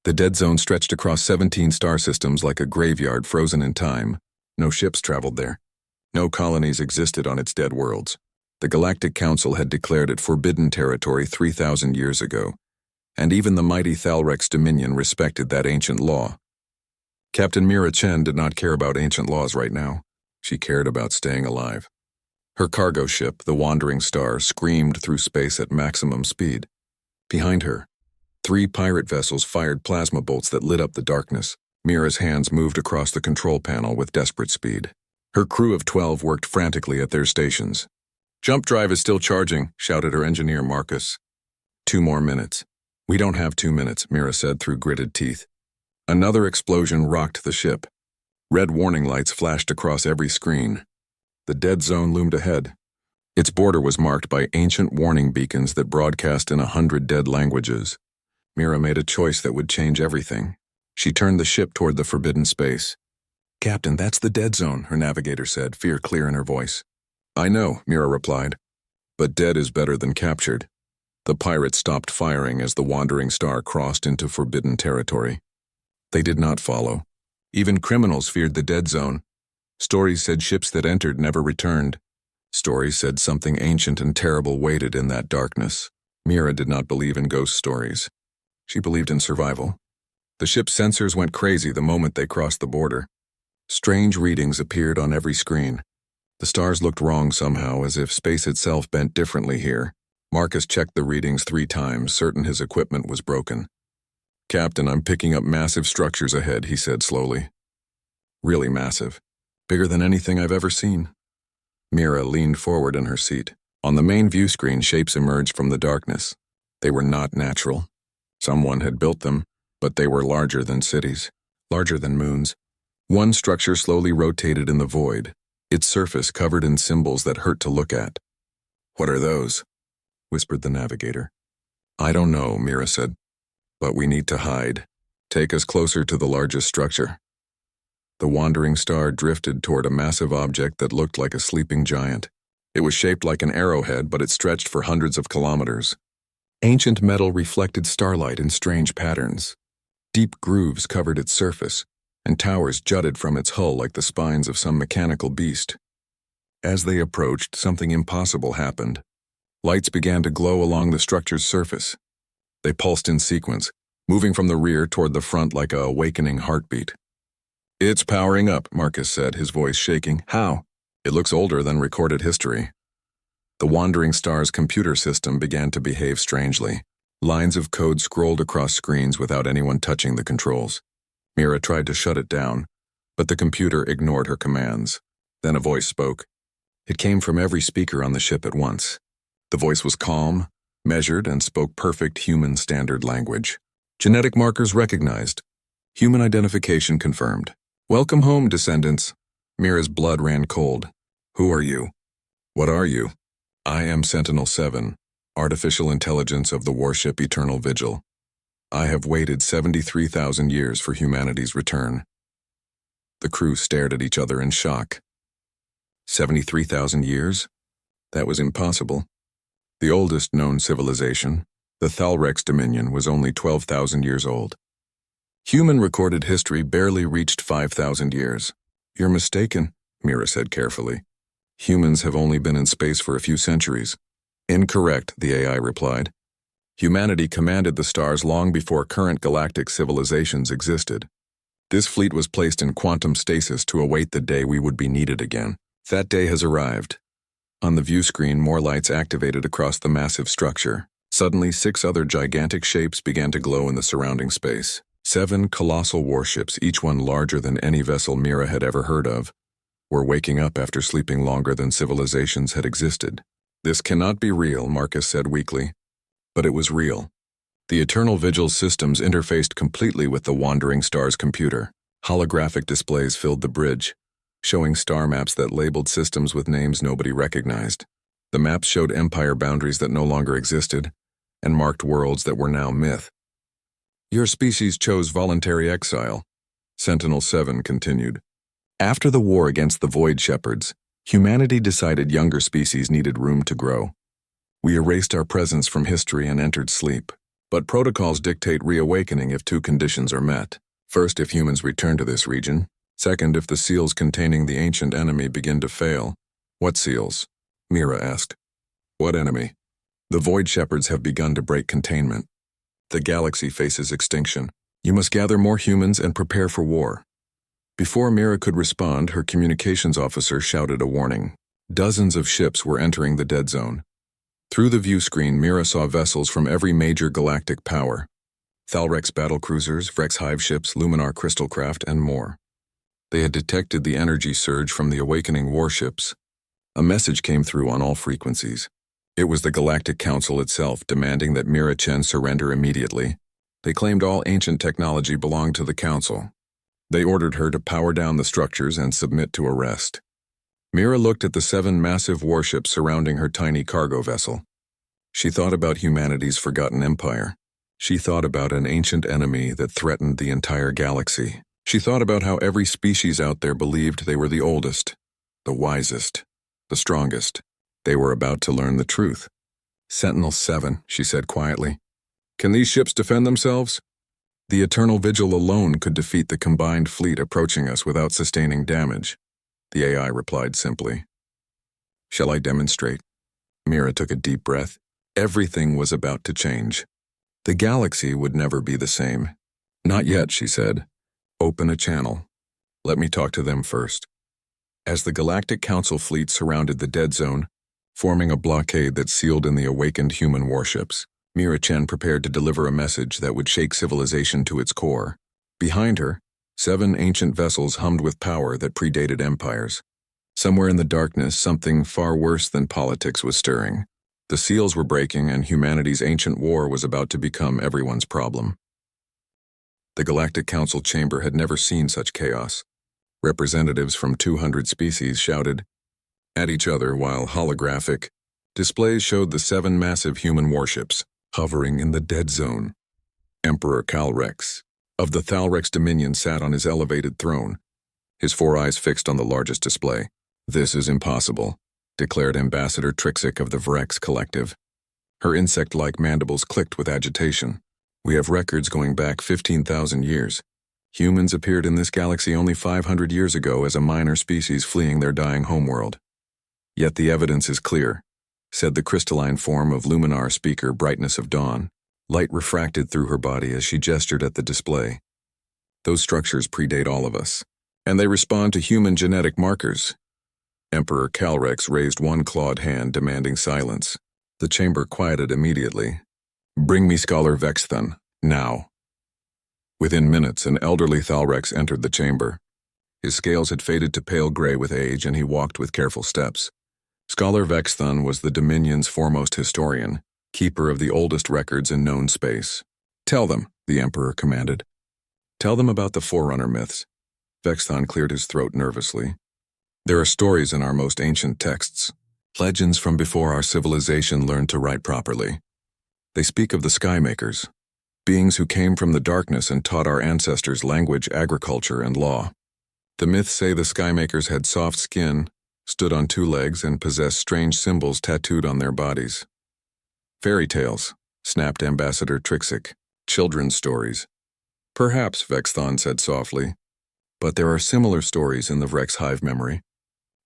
The dead zone stretched across 17 star systems like a graveyard frozen in time. No ships traveled there. No colonies existed on its dead worlds. The Galactic Council had declared it forbidden territory 3,000 years ago, and even the mighty Thalrex Dominion respected that ancient law. Captain Mira Chen did not care about ancient laws right now. She cared about staying alive. Her cargo ship, the Wandering Star, screamed through space at maximum speed. Behind her, 3 pirate vessels fired plasma bolts that lit up the darkness. Mira's hands moved across the control panel with desperate speed. Her crew of 12 worked frantically at their stations. "Jump drive is still charging," shouted her engineer Marcus. 2 more minutes. "We don't have 2 minutes," Mira said through gritted teeth. Another explosion rocked the ship. Red warning lights flashed across every screen. The dead zone loomed ahead. Its border was marked by ancient warning beacons that broadcast in 100 dead languages. Mira made a choice that would change everything. She turned the ship toward the forbidden space. "Captain, that's the dead zone," her navigator said, fear clear in her voice. "I know," Mira replied, "but dead is better than captured." The pirates stopped firing as the Wandering Star crossed into forbidden territory. They did not follow. Even criminals feared the dead zone. Stories said ships that entered never returned. Stories said something ancient and terrible waited in that darkness. Mira did not believe in ghost stories. She believed in survival. The ship's sensors went crazy the moment they crossed the border. Strange readings appeared on every screen. The stars looked wrong somehow, as if space itself bent differently here. Marcus checked the readings 3 times, certain his equipment was broken. "Captain, I'm picking up massive structures ahead," he said slowly. "Really massive. Bigger than anything I've ever seen." Mira leaned forward in her seat. On the main view screen, shapes emerged from the darkness. They were not natural. Someone had built them, but they were larger than cities, larger than moons. One structure slowly rotated in the void, its surface covered in symbols that hurt to look at. "What are those?" whispered the navigator. "I don't know," Mira said. "But we need to hide. Take us closer to the largest structure." The Wandering Star drifted toward a massive object that looked like a sleeping giant. It was shaped like an arrowhead, but it stretched for hundreds of kilometers. Ancient metal reflected starlight in strange patterns. Deep grooves covered its surface, and towers jutted from its hull like the spines of some mechanical beast. As they approached, something impossible happened. Lights began to glow along the structure's surface. They pulsed in sequence, moving from the rear toward the front like a awakening heartbeat. "It's powering up," Marcus said, his voice shaking. "How?" "It looks older than recorded history." The Wandering Star's computer system began to behave strangely. Lines of code scrolled across screens without anyone touching the controls. Mira tried to shut it down, but the computer ignored her commands. Then a voice spoke. It came from every speaker on the ship at once. The voice was calm, measured, and spoke perfect human standard language. Genetic markers recognized. Human identification confirmed. "Welcome home, descendants." Mira's blood ran cold. "Who are you? What are you?" "I am Sentinel-7, artificial intelligence of the warship Eternal Vigil. I have waited 73,000 years for humanity's return." The crew stared at each other in shock. 73,000 years? That was impossible. The oldest known civilization, the Thalrex Dominion, was only 12,000 years old. Human recorded history barely reached 5,000 years. "You're mistaken," Mira said carefully. "Humans have only been in space for a few centuries." "Incorrect," the AI replied. "Humanity commanded the stars long before current galactic civilizations existed. This fleet was placed in quantum stasis to await the day we would be needed again. That day has arrived." On the view screen, more lights activated across the massive structure. Suddenly, 6 other gigantic shapes began to glow in the surrounding space. 7 colossal warships, each one larger than any vessel Mira had ever heard of, were waking up after sleeping longer than civilizations had existed. "This cannot be real," Marcus said weakly. But it was real. The Eternal Vigil systems interfaced completely with the Wandering Star's computer. Holographic displays filled the bridge, showing star maps that labeled systems with names nobody recognized. The maps showed empire boundaries that no longer existed, and marked worlds that were now myth. "Your species chose voluntary exile," Sentinel-7 continued. "After the war against the Void Shepherds, humanity decided younger species needed room to grow. We erased our presence from history and entered sleep. But protocols dictate reawakening if two conditions are met. First, if humans return to this region. Second, if the seals containing the ancient enemy begin to fail. What seals? Mira asked. What enemy? The Void Shepherds have begun to break containment. The galaxy faces extinction. You must gather more humans and prepare for war. Before Mira could respond, her communications officer shouted a warning. Dozens of ships were entering the dead zone. Through the view screen, Mira saw vessels from every major galactic power. Thalrex battlecruisers, Vrex hive ships, Luminar crystal craft, and more. They had detected the energy surge from the awakening warships. A message came through on all frequencies. It was the Galactic Council itself demanding that Mira Chen surrender immediately. They claimed all ancient technology belonged to the Council. They ordered her to power down the structures and submit to arrest. Mira looked at the 7 massive warships surrounding her tiny cargo vessel. She thought about humanity's forgotten empire. She thought about an ancient enemy that threatened the entire galaxy. She thought about how every species out there believed they were the oldest, the wisest, the strongest. They were about to learn the truth. Sentinel-7, she said quietly. Can these ships defend themselves? The Eternal Vigil alone could defeat the combined fleet approaching us without sustaining damage. The AI replied simply. Shall I demonstrate? Mira took a deep breath. Everything was about to change. The galaxy would never be the same. Not yet, she said. Open a channel. Let me talk to them first. As the Galactic Council fleet surrounded the dead zone, forming a blockade that sealed in the awakened human warships, Mira Chen prepared to deliver a message that would shake civilization to its core. Behind her, 7 ancient vessels hummed with power that predated empires. Somewhere in the darkness, something far worse than politics was stirring. The seals were breaking, and humanity's ancient war was about to become everyone's problem. The Galactic Council chamber had never seen such chaos. Representatives from 200 species shouted at each other while holographic displays showed the 7 massive human warships hovering in the dead zone. Emperor Calrex of the Thalrex Dominion sat on his elevated throne, his 4 eyes fixed on the largest display. This is impossible, declared Ambassador Trixik of the Vrex Collective. Her insect-like mandibles clicked with agitation. We have records going back 15,000 years. Humans appeared in this galaxy only 500 years ago as a minor species fleeing their dying homeworld. Yet the evidence is clear, said the crystalline form of Luminar speaker Brightness of Dawn. Light refracted through her body as she gestured at the display. Those structures predate all of us, and they respond to human genetic markers. Emperor Calrex raised one clawed hand, demanding silence. The chamber quieted immediately. Bring me Scholar Vexthon, now. Within minutes, an elderly Thalrex entered the chamber. His scales had faded to pale gray with age, and he walked with careful steps. Scholar Vexthon was the Dominion's foremost historian, keeper of the oldest records in known space. Tell them, the Emperor commanded. Tell them about the Forerunner myths. Vexthon cleared his throat nervously. There are stories in our most ancient texts, legends from before our civilization learned to write properly. They speak of the Skymakers, beings who came from the darkness and taught our ancestors language, agriculture, and law. The myths say the Skymakers had soft skin, stood on 2 legs, and possessed strange symbols tattooed on their bodies. Fairy tales, snapped Ambassador Trixik. Children's stories. Perhaps, Vexthon said softly, but there are similar stories in the Vrex hive memory.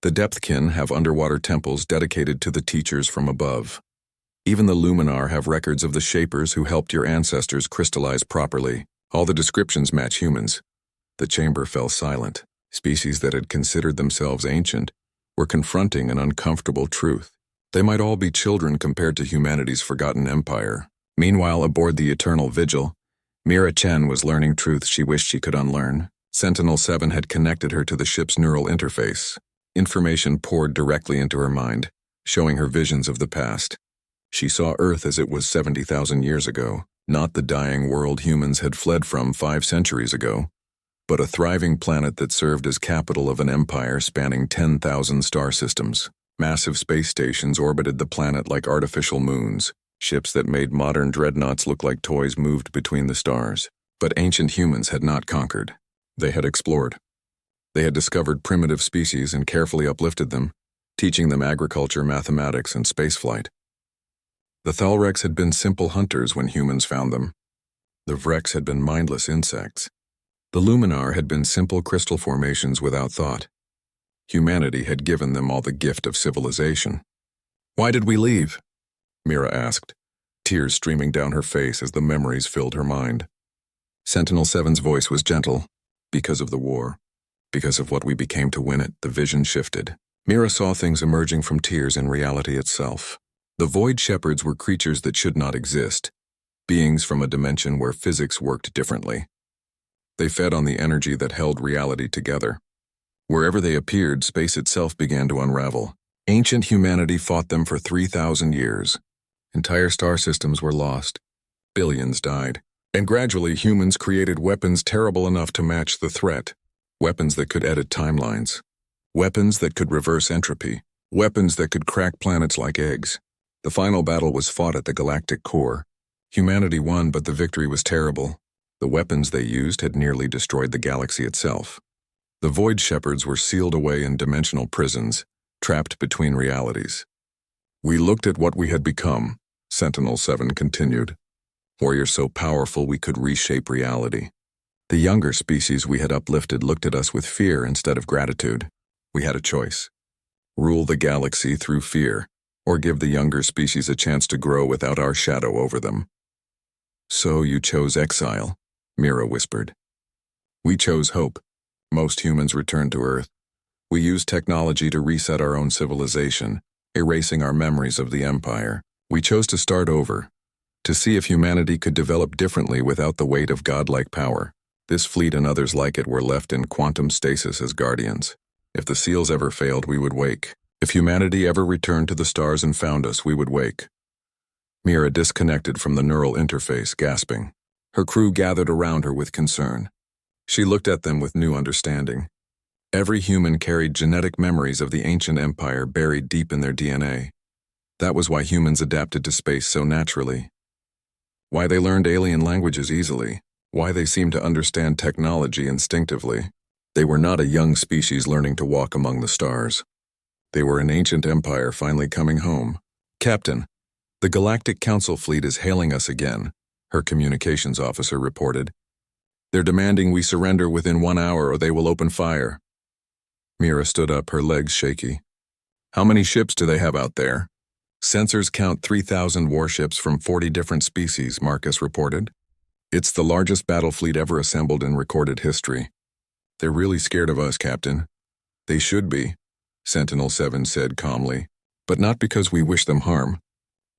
The Depthkin have underwater temples dedicated to the teachers from above. Even the Luminar have records of the Shapers who helped your ancestors crystallize properly. All the descriptions match humans. The chamber fell silent. Species that had considered themselves ancient were confronting an uncomfortable truth. They might all be children compared to humanity's forgotten empire. Meanwhile, aboard the Eternal Vigil, Mira Chen was learning truths she wished she could unlearn. Sentinel-7 had connected her to the ship's neural interface. Information poured directly into her mind, showing her visions of the past. She saw Earth as it was 70,000 years ago, not the dying world humans had fled from 5 centuries ago, but a thriving planet that served as capital of an empire spanning 10,000 star systems. Massive space stations orbited the planet like artificial moons. Ships that made modern dreadnoughts look like toys moved between the stars. But ancient humans had not conquered. They had explored. They had discovered primitive species and carefully uplifted them, teaching them agriculture, mathematics, and spaceflight. The Thalrex had been simple hunters when humans found them. The Vrex had been mindless insects. The Luminar had been simple crystal formations without thought. Humanity had given them all the gift of civilization. "Why did we leave?" Mira asked, tears streaming down her face as the memories filled her mind. Sentinel-7's voice was gentle. "Because of the war. Because of what we became to win it," the vision shifted. Mira saw things emerging from tears in reality itself. The Void Shepherds were creatures that should not exist, beings from a dimension where physics worked differently. They fed on the energy that held reality together. Wherever they appeared, space itself began to unravel. Ancient humanity fought them for 3,000 years. Entire star systems were lost. Billions died. And gradually, humans created weapons terrible enough to match the threat. Weapons that could edit timelines. Weapons that could reverse entropy. Weapons that could crack planets like eggs. The final battle was fought at the galactic core. Humanity won, but the victory was terrible. The weapons they used had nearly destroyed the galaxy itself. The Void Shepherds were sealed away in dimensional prisons, trapped between realities. "We looked at what we had become," Sentinel-7 continued. "Warriors so powerful we could reshape reality. The younger species we had uplifted looked at us with fear instead of gratitude. We had a choice. Rule the galaxy through fear, or give the younger species a chance to grow without our shadow over them." "So you chose exile," Mira whispered. "We chose hope. Most humans returned to Earth. We used technology to reset our own civilization, erasing our memories of the Empire. We chose to start over, to see if humanity could develop differently without the weight of godlike power. This fleet and others like it were left in quantum stasis as guardians. If the seals ever failed, we would wake. If humanity ever returned to the stars and found us, we would wake." Mira disconnected from the neural interface, gasping. Her crew gathered around her with concern. She looked at them with new understanding. Every human carried genetic memories of the ancient empire buried deep in their DNA. That was why humans adapted to space so naturally. Why they learned alien languages easily. Why they seemed to understand technology instinctively. They were not a young species learning to walk among the stars. They were an ancient empire finally coming home. "Captain, the Galactic Council fleet is hailing us again," her communications officer reported. "They're demanding we surrender within 1 hour or they will open fire." Mira stood up, her legs shaky. "How many ships do they have out there?" "Sensors count 3,000 warships from 40 different species," Marcus reported. "It's the largest battle fleet ever assembled in recorded history." "They're really scared of us, Captain." "They should be," Sentinel-7 said calmly, "but not because we wish them harm.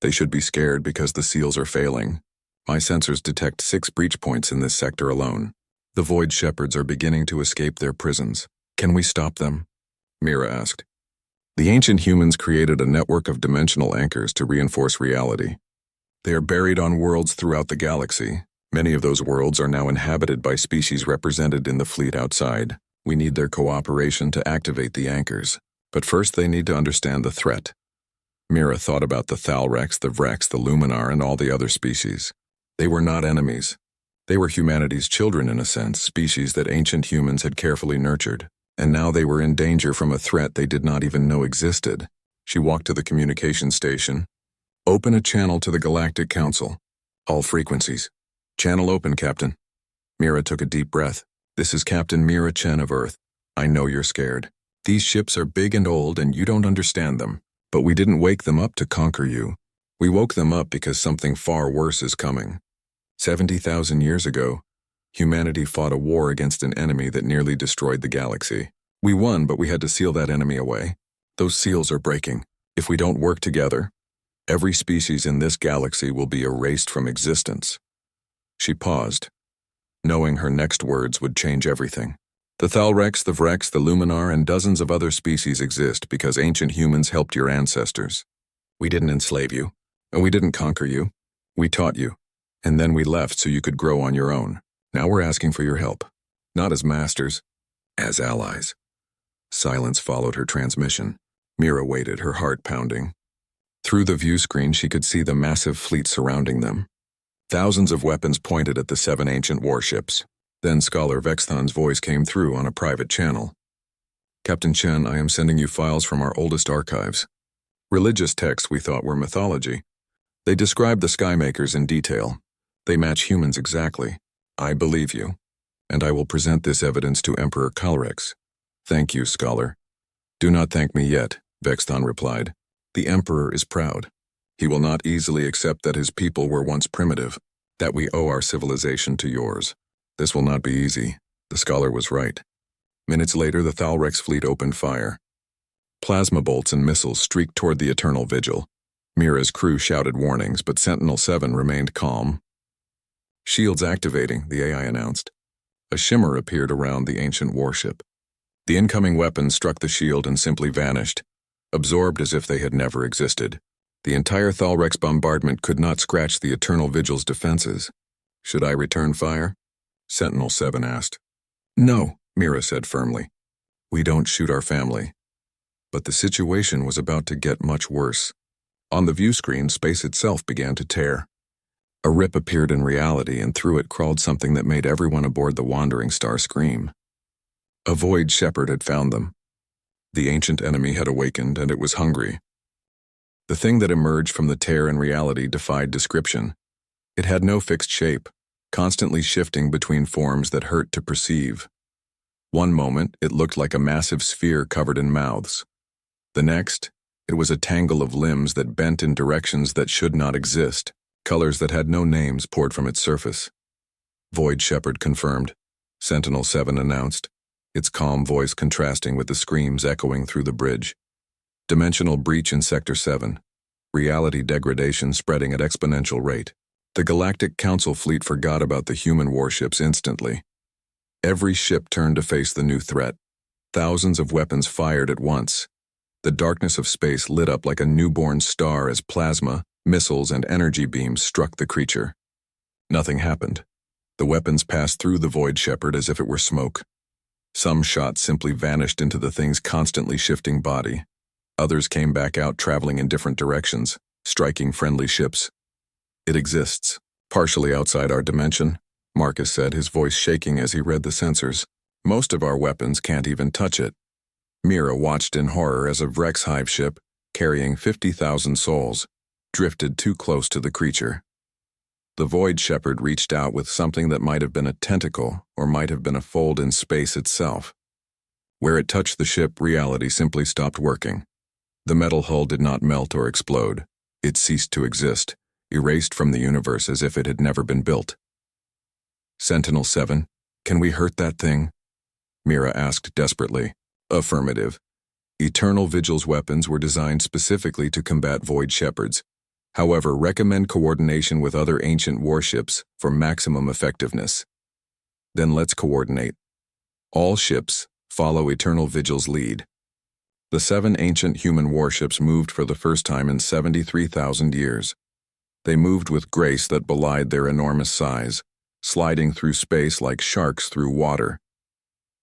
They should be scared because the seals are failing. My sensors detect 6 breach points in this sector alone. The Void Shepherds are beginning to escape their prisons. Can we stop them?" Mira asked. "The ancient humans created a network of dimensional anchors to reinforce reality. They are buried on worlds throughout the galaxy. Many of those worlds are now inhabited by species represented in the fleet outside. We need their cooperation to activate the anchors. But first they need to understand the threat." Mira thought about the Thalrex, the Vrex, the Luminar, and all the other species. They were not enemies. They were humanity's children in a sense, species that ancient humans had carefully nurtured. And now they were in danger from a threat they did not even know existed. She walked to the communication station. "Open a channel to the Galactic Council. All frequencies." "Channel open, Captain." Mira took a deep breath. "This is Captain Mira Chen of Earth. I know you're scared. These ships are big and old and you don't understand them. But we didn't wake them up to conquer you. We woke them up because something far worse is coming. 70,000 years ago, humanity fought a war against an enemy that nearly destroyed the galaxy. We won, but we had to seal that enemy away. Those seals are breaking. If we don't work together, every species in this galaxy will be erased from existence." She paused, knowing her next words would change everything. "The Thalrex, the Vrex, the Luminar, and dozens of other species exist because ancient humans helped your ancestors. We didn't enslave you, and we didn't conquer you. We taught you, and then we left so you could grow on your own. Now we're asking for your help, not as masters, as allies." Silence followed her transmission. Mira waited, her heart pounding. Through the view screen, she could see the massive fleet surrounding them. Thousands of weapons pointed at the 7 ancient warships. Then Scholar Vexthon's voice came through on a private channel. "Captain Chen, I am sending you files from our oldest archives. Religious texts we thought were mythology. They describe the Skymakers in detail. They match humans exactly. I believe you, and I will present this evidence to Emperor Calrex. Thank you, scholar. Do not thank me yet, Vexthon replied. The Emperor is proud. He will not easily accept that his people were once primitive, that we owe our civilization to yours. This will not be easy. The scholar was right. Minutes later, the Thalrex fleet opened fire. Plasma bolts and missiles streaked toward the Eternal Vigil. Mira's crew shouted warnings, but Sentinel-7 remained calm. Shields activating, the AI announced. A shimmer appeared around the ancient warship. The incoming weapons struck the shield and simply vanished, absorbed as if they had never existed. The entire Thalrex bombardment could not scratch the Eternal Vigil's defenses. Should I return fire? Sentinel-7 asked. No, Mira said firmly. We don't shoot our family. But the situation was about to get much worse. On the view screen, space itself began to tear. A rip appeared in reality, and through it crawled something that made everyone aboard the Wandering Star scream. A void shepherd had found them. The ancient enemy had awakened, and it was hungry. The thing that emerged from the tear in reality defied description. It had no fixed shape, constantly shifting between forms that hurt to perceive. One moment, it looked like a massive sphere covered in mouths. The next, it was a tangle of limbs that bent in directions that should not exist. Colors that had no names poured from its surface. Void Shepherd confirmed. Sentinel-7 announced, its calm voice contrasting with the screams echoing through the bridge. Dimensional breach in Sector 7. Reality degradation spreading at exponential rate. The Galactic Council fleet forgot about the human warships instantly. Every ship turned to face the new threat. Thousands of weapons fired at once. The darkness of space lit up like a newborn star as plasma, missiles, and energy beams struck the creature. Nothing happened. The weapons passed through the Void Shepherd as if it were smoke. Some shots simply vanished into the thing's constantly shifting body. Others came back out traveling in different directions, striking friendly ships. It exists, partially outside our dimension, Marcus said, his voice shaking as he read the sensors. Most of our weapons can't even touch it. Mira watched in horror as a Vrex hive ship, carrying 50,000 souls, drifted too close to the creature. The Void Shepherd reached out with something that might have been a tentacle or might have been a fold in space itself. Where it touched the ship, reality simply stopped working. The metal hull did not melt or explode. It ceased to exist, erased from the universe as if it had never been built. Sentinel-7, can we hurt that thing? Mira asked desperately. Affirmative. Eternal Vigil's weapons were designed specifically to combat Void Shepherds. However, recommend coordination with other ancient warships for maximum effectiveness. Then let's coordinate. All ships follow Eternal Vigil's lead. The 7 ancient human warships moved for the first time in 73,000 years. They moved with grace that belied their enormous size, sliding through space like sharks through water.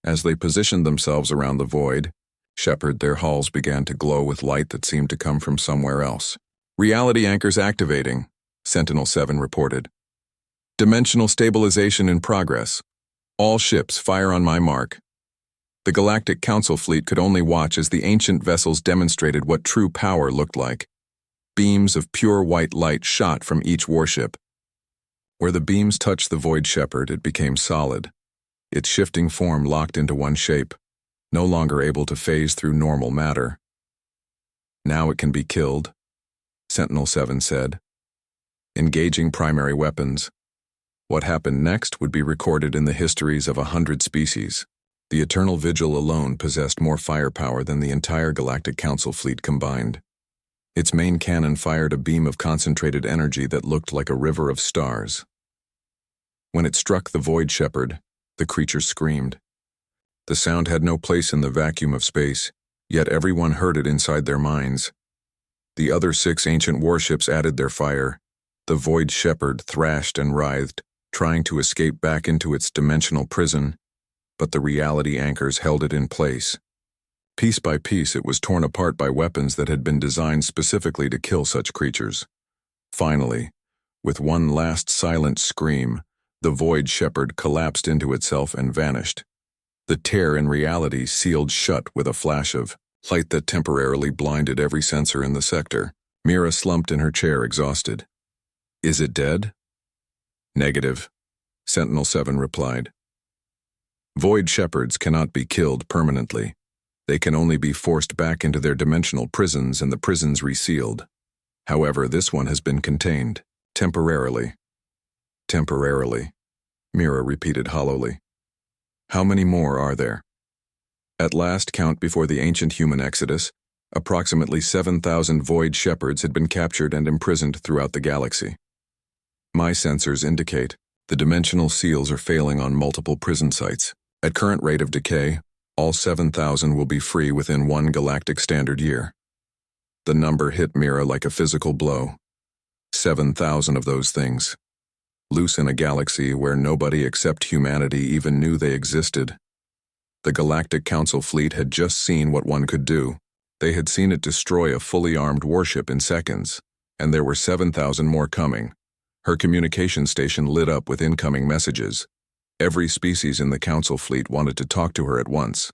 As they positioned themselves around the Void Shepherd, their hulls began to glow with light that seemed to come from somewhere else. Reality anchors activating, Sentinel-7 reported. Dimensional stabilization in progress. All ships fire on my mark. The Galactic Council fleet could only watch as the ancient vessels demonstrated what true power looked like. Beams of pure white light shot from each warship. Where the beams touched the Void Shepherd, it became solid. Its shifting form locked into one shape, no longer able to phase through normal matter. Now it can be killed, Sentinel-7 said. Engaging primary weapons. What happened next would be recorded in the histories of 100 species. The Eternal Vigil alone possessed more firepower than the entire Galactic Council fleet combined. Its main cannon fired a beam of concentrated energy that looked like a river of stars. When it struck the Void Shepherd, the creature screamed. The sound had no place in the vacuum of space, yet everyone heard it inside their minds. The other 6 ancient warships added their fire. The Void Shepherd thrashed and writhed, trying to escape back into its dimensional prison, but the reality anchors held it in place. Piece by piece, it was torn apart by weapons that had been designed specifically to kill such creatures. Finally, with one last silent scream, the Void Shepherd collapsed into itself and vanished. The tear in reality sealed shut with a flash of light that temporarily blinded every sensor in the sector. Mira slumped in her chair, exhausted. Is it dead? Negative, Sentinel-7 replied. Void shepherds cannot be killed permanently. They can only be forced back into their dimensional prisons and the prisons resealed. However, this one has been contained, temporarily. Temporarily, Mira repeated hollowly. How many more are there? At last count before the ancient human exodus, approximately 7,000 void shepherds had been captured and imprisoned throughout the galaxy. My sensors indicate the dimensional seals are failing on multiple prison sites. At current rate of decay, all 7,000 will be free within one galactic standard year. The number hit Mira like a physical blow. 7,000 of those things. Loose in a galaxy where nobody except humanity even knew they existed. The Galactic Council fleet had just seen what one could do. They had seen it destroy a fully armed warship in seconds, and there were 7,000 more coming. Her communication station lit up with incoming messages. Every species in the Council fleet wanted to talk to her at once.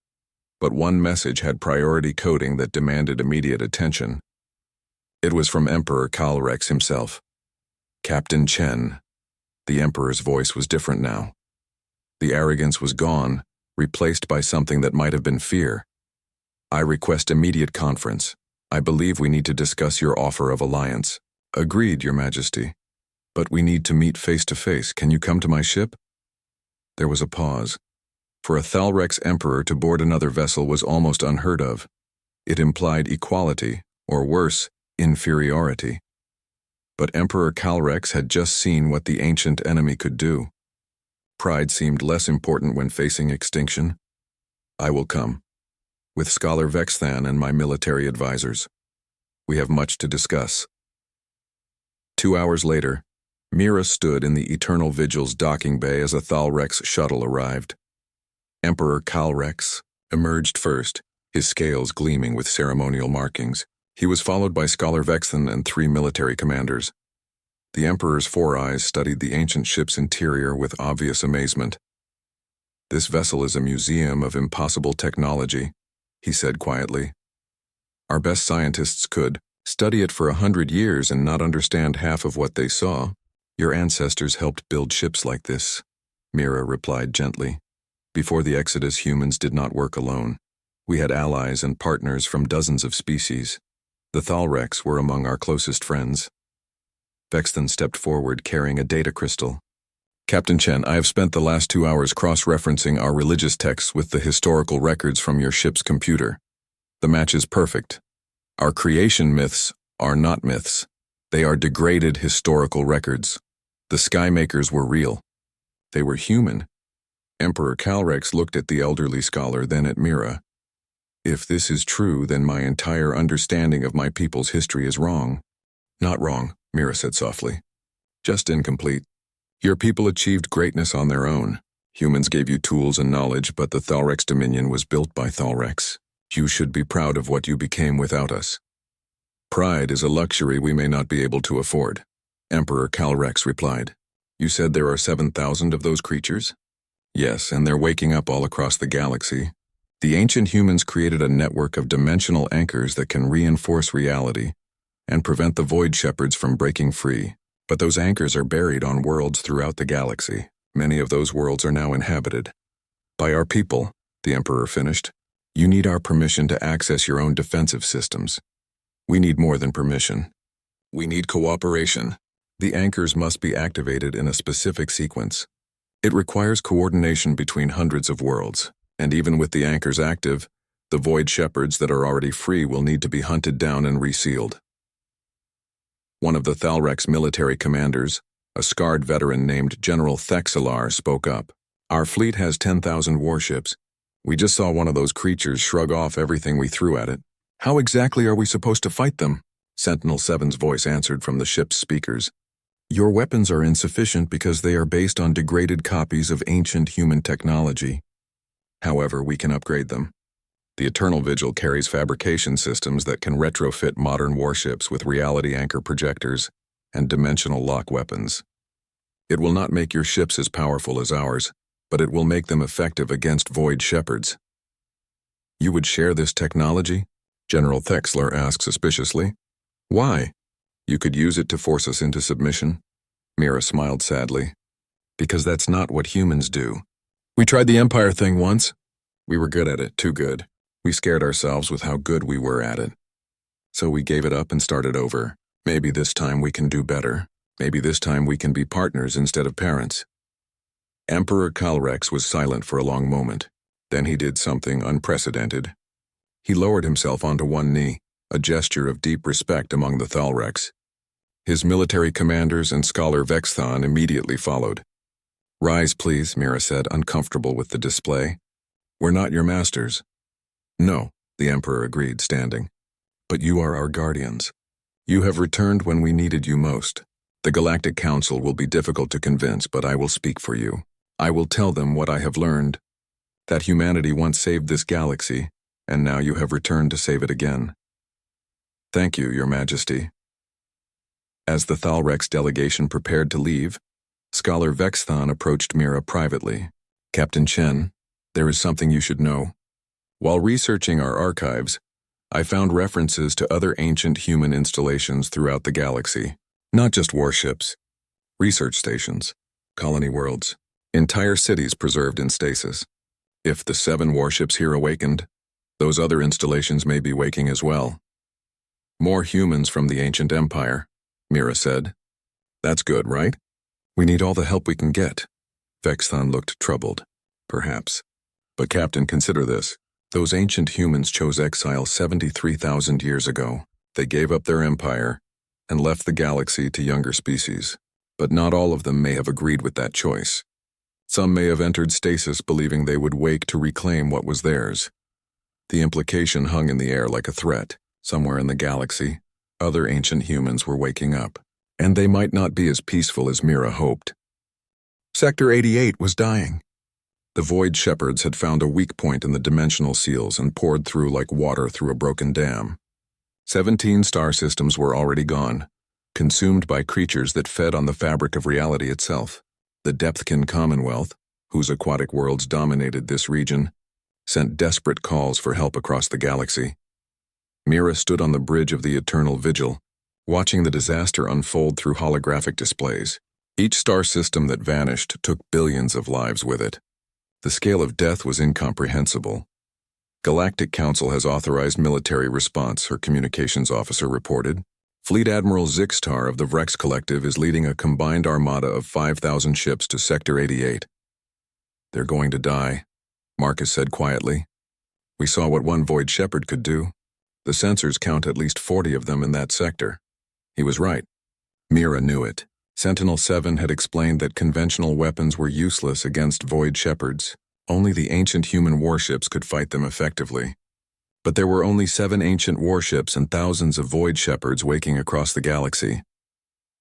But one message had priority coding that demanded immediate attention. It was from Emperor Calrex himself. Captain Chen. The Emperor's voice was different now. The arrogance was gone, replaced by something that might have been fear. I request immediate conference. I believe we need to discuss your offer of alliance. Agreed, Your Majesty. But we need to meet face to face. Can you come to my ship? There was a pause. For a Thalrex Emperor to board another vessel was almost unheard of. It implied equality, or worse, inferiority. But Emperor Calrex had just seen what the ancient enemy could do. Pride seemed less important when facing extinction. I will come. With Scholar Vexthan and my military advisors. We have much to discuss. 2 hours later, Mira stood in the Eternal Vigil's docking bay as a Thalrex shuttle arrived. Emperor Calrex emerged first, his scales gleaming with ceremonial markings. He was followed by Scholar Vexthan and 3 military commanders. The Emperor's 4 eyes studied the ancient ship's interior with obvious amazement. This vessel is a museum of impossible technology, he said quietly. Our best scientists could study it for 100 years and not understand half of what they saw. Your ancestors helped build ships like this, Mira replied gently. Before the Exodus, humans did not work alone. We had allies and partners from dozens of species. The Thalrex were among our closest friends. Vexthan stepped forward carrying a data crystal. Captain Chen, I have spent the last 2 hours cross-referencing our religious texts with the historical records from your ship's computer. The match is perfect. Our creation myths are not myths. They are degraded historical records. The Skymakers were real. They were human. Emperor Calrex looked at the elderly scholar, then at Mira. If this is true, then my entire understanding of my people's history is wrong. Not wrong, Mira said softly. Just incomplete. Your people achieved greatness on their own. Humans gave you tools and knowledge, but the Thalrex Dominion was built by Thalrex. You should be proud of what you became without us. Pride is a luxury we may not be able to afford, Emperor Calrex replied. You said there are 7,000 of those creatures? Yes, and they're waking up all across the galaxy. The ancient humans created a network of dimensional anchors that can reinforce reality and prevent the void shepherds from breaking free. But those anchors are buried on worlds throughout the galaxy. Many of those worlds are now inhabited. By our people, the Emperor finished. You need our permission to access your own defensive systems. We need more than permission. We need cooperation. The anchors must be activated in a specific sequence. It requires coordination between hundreds of worlds, and even with the anchors active, the void shepherds that are already free will need to be hunted down and resealed. One of the Thalrex military commanders, a scarred veteran named General Thexelar, spoke up. Our fleet has 10,000 warships. We just saw one of those creatures shrug off everything we threw at it. How exactly are we supposed to fight them? Sentinel-7's voice answered from the ship's speakers. Your weapons are insufficient because they are based on degraded copies of ancient human technology. However, we can upgrade them. The Eternal Vigil carries fabrication systems that can retrofit modern warships with reality anchor projectors and dimensional lock weapons. It will not make your ships as powerful as ours, but it will make them effective against void shepherds. You would share this technology? General Thexler asked suspiciously. Why? You could use it to force us into submission? Mira smiled sadly. Because that's not what humans do. We tried the Empire thing once. We were good at it, too good. We scared ourselves with how good we were at it. So we gave it up and started over. Maybe this time we can do better. Maybe this time we can be partners instead of parents. Emperor Calrex was silent for a long moment. Then he did something unprecedented. He lowered himself onto one knee, a gesture of deep respect among the Thalrex. His military commanders and Scholar Vexthon immediately followed. Rise, please, Mira said, uncomfortable with the display. We're not your masters. No, the Emperor agreed, standing. But you are our guardians. You have returned when we needed you most. The Galactic Council will be difficult to convince, but I will speak for you. I will tell them what I have learned. That humanity once saved this galaxy, and now you have returned to save it again. Thank you, Your Majesty. As the Thalrex delegation prepared to leave, Scholar Vexthon approached Mira privately. Captain Chen, there is something you should know. While researching our archives, I found references to other ancient human installations throughout the galaxy. Not just warships, research stations, colony worlds, entire cities preserved in stasis. If the 7 warships here awakened, those other installations may be waking as well. More humans from the ancient empire, Mira said. That's good, right? We need all the help we can get. Vexthon looked troubled. Perhaps. But Captain, consider this. Those ancient humans chose exile 73,000 years ago. They gave up their empire and left the galaxy to younger species. But not all of them may have agreed with that choice. Some may have entered stasis believing they would wake to reclaim what was theirs. The implication hung in the air like a threat. Somewhere in the galaxy, other ancient humans were waking up, and they might not be as peaceful as Mira hoped. Sector 88 was dying. The Void Shepherds had found a weak point in the dimensional seals and poured through like water through a broken dam. 17 star systems were already gone, consumed by creatures that fed on the fabric of reality itself. The Depthkin Commonwealth, whose aquatic worlds dominated this region, sent desperate calls for help across the galaxy. Mira stood on the bridge of the Eternal Vigil, watching the disaster unfold through holographic displays. Each star system that vanished took billions of lives with it. The scale of death was incomprehensible. Galactic Council has authorized military response, her communications officer reported. Fleet Admiral Zixtar of the Vrex Collective is leading a combined armada of 5,000 ships to Sector 88. They're going to die, Marcus said quietly. We saw what one Void Shepherd could do. The sensors count at least 40 of them in that sector. He was right. Mira knew it. Sentinel-7 had explained that conventional weapons were useless against Void Shepherds. Only the ancient human warships could fight them effectively. But there were only 7 ancient warships and thousands of Void Shepherds waking across the galaxy.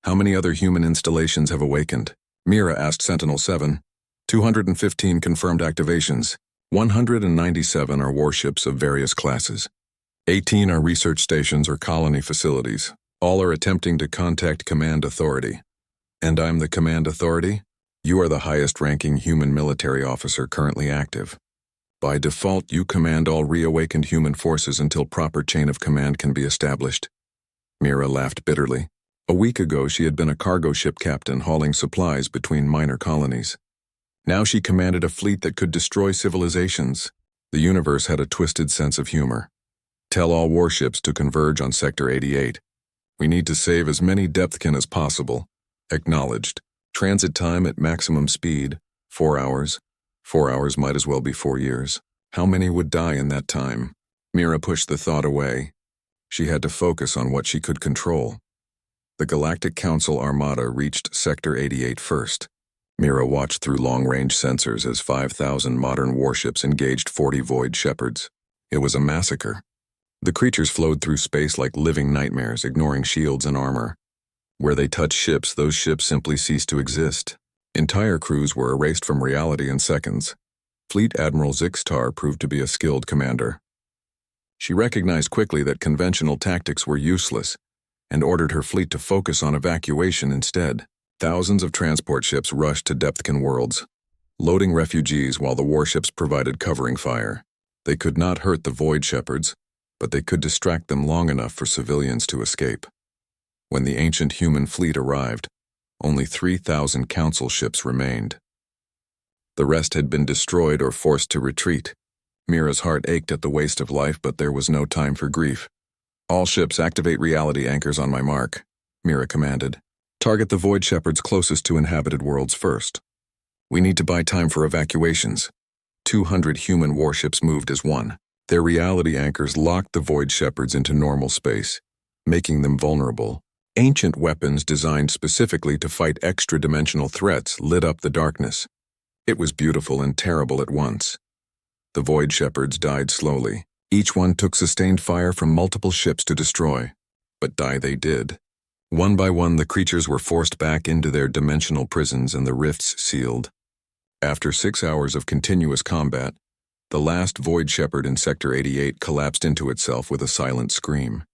How many other human installations have awakened? Mira asked Sentinel-7. 215 confirmed activations. 197 are warships of various classes. 18 are research stations or colony facilities. All are attempting to contact Command Authority. And I'm the Command Authority? You are the highest-ranking human military officer currently active. By default, you command all reawakened human forces until proper chain of command can be established. Mira laughed bitterly. A week ago, she had been a cargo ship captain hauling supplies between minor colonies. Now she commanded a fleet that could destroy civilizations. The universe had a twisted sense of humor. Tell all warships to converge on Sector 88. We need to save as many Depthkin as possible. Acknowledged. Transit time at maximum speed, 4 hours. 4 hours might as well be 4 years. How many would die in that time? Mira pushed the thought away. She had to focus on what she could control. The Galactic Council Armada reached Sector 88 first. Mira watched through long-range sensors as 5,000 modern warships engaged 40 Void Shepherds. It was a massacre. The creatures flowed through space like living nightmares, ignoring shields and armor. Where they touched ships, those ships simply ceased to exist. Entire crews were erased from reality in seconds. Fleet Admiral Zixtar proved to be a skilled commander. She recognized quickly that conventional tactics were useless and ordered her fleet to focus on evacuation instead. Thousands of transport ships rushed to Depthkin worlds, loading refugees while the warships provided covering fire. They could not hurt the Void Shepherds, but they could distract them long enough for civilians to escape. When the ancient human fleet arrived, only 3,000 council ships remained. The rest had been destroyed or forced to retreat. Mira's heart ached at the waste of life, but there was no time for grief. "All ships activate reality anchors on my mark," Mira commanded. "Target the Void Shepherds closest to inhabited worlds first. We need to buy time for evacuations." 200 human warships moved as one. Their reality anchors locked the Void Shepherds into normal space, making them vulnerable. Ancient weapons designed specifically to fight extra-dimensional threats lit up the darkness. It was beautiful and terrible at once. The Void Shepherds died slowly. Each one took sustained fire from multiple ships to destroy, but die they did. One by one, the creatures were forced back into their dimensional prisons and the rifts sealed. After 6 hours of continuous combat, the last Void Shepherd in Sector 88 collapsed into itself with a silent scream.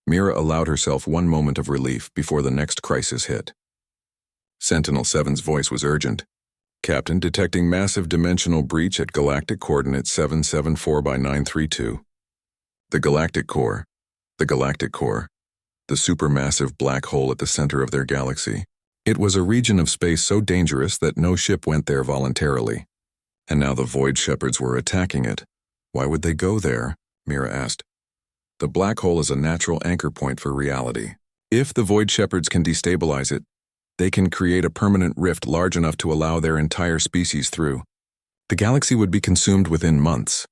Mira allowed herself one moment of relief before the next crisis hit. Sentinel-7's voice was urgent. "Captain, detecting massive dimensional breach at galactic coordinate 774 by 932. The Galactic Core. The Galactic Core. The supermassive black hole at the center of their galaxy. It was a region of space so dangerous that no ship went there voluntarily. And now the Void Shepherds were attacking it. Why would they go there?" Mira asked. "The black hole is a natural anchor point for reality. If the Void Shepherds can destabilize it, they can create a permanent rift large enough to allow their entire species through. The galaxy would be consumed within months."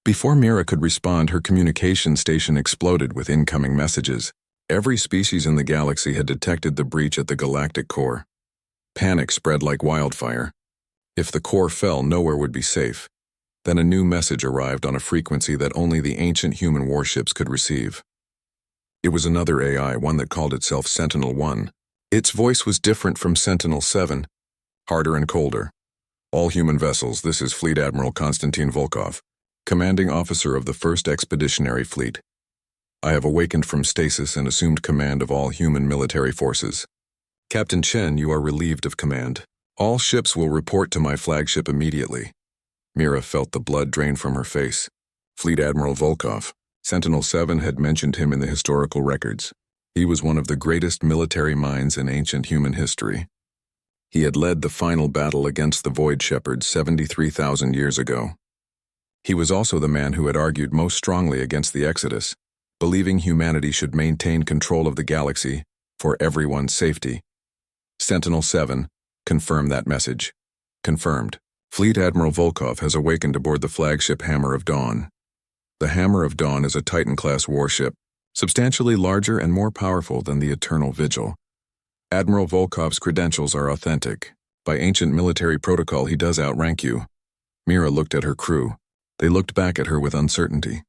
Before Mira could respond, her communication station exploded with incoming messages. Every species in the galaxy had detected the breach at the galactic core. Panic spread like wildfire. If the core fell, nowhere would be safe. Then a new message arrived on a frequency that only the ancient human warships could receive. It was another AI, one that called itself Sentinel-1. Its voice was different from Sentinel-7, harder and colder. "All human vessels, this is Fleet Admiral Konstantin Volkov, commanding officer of the 1st Expeditionary Fleet. I have awakened from stasis and assumed command of all human military forces. Captain Chen, you are relieved of command. All ships will report to my flagship immediately." Mira felt the blood drain from her face. Fleet Admiral Volkov. Sentinel-7 had mentioned him in the historical records. He was one of the greatest military minds in ancient human history. He had led the final battle against the Void Shepherds 73,000 years ago. He was also the man who had argued most strongly against the Exodus, believing humanity should maintain control of the galaxy for everyone's safety. Sentinel-7, confirm that message. Confirmed. Fleet Admiral Volkov has awakened aboard the flagship Hammer of Dawn. The Hammer of Dawn is a Titan-class warship, substantially larger and more powerful than the Eternal Vigil. Admiral Volkov's credentials are authentic. By ancient military protocol, he does outrank you. Mira looked at her crew. They looked back at her with uncertainty.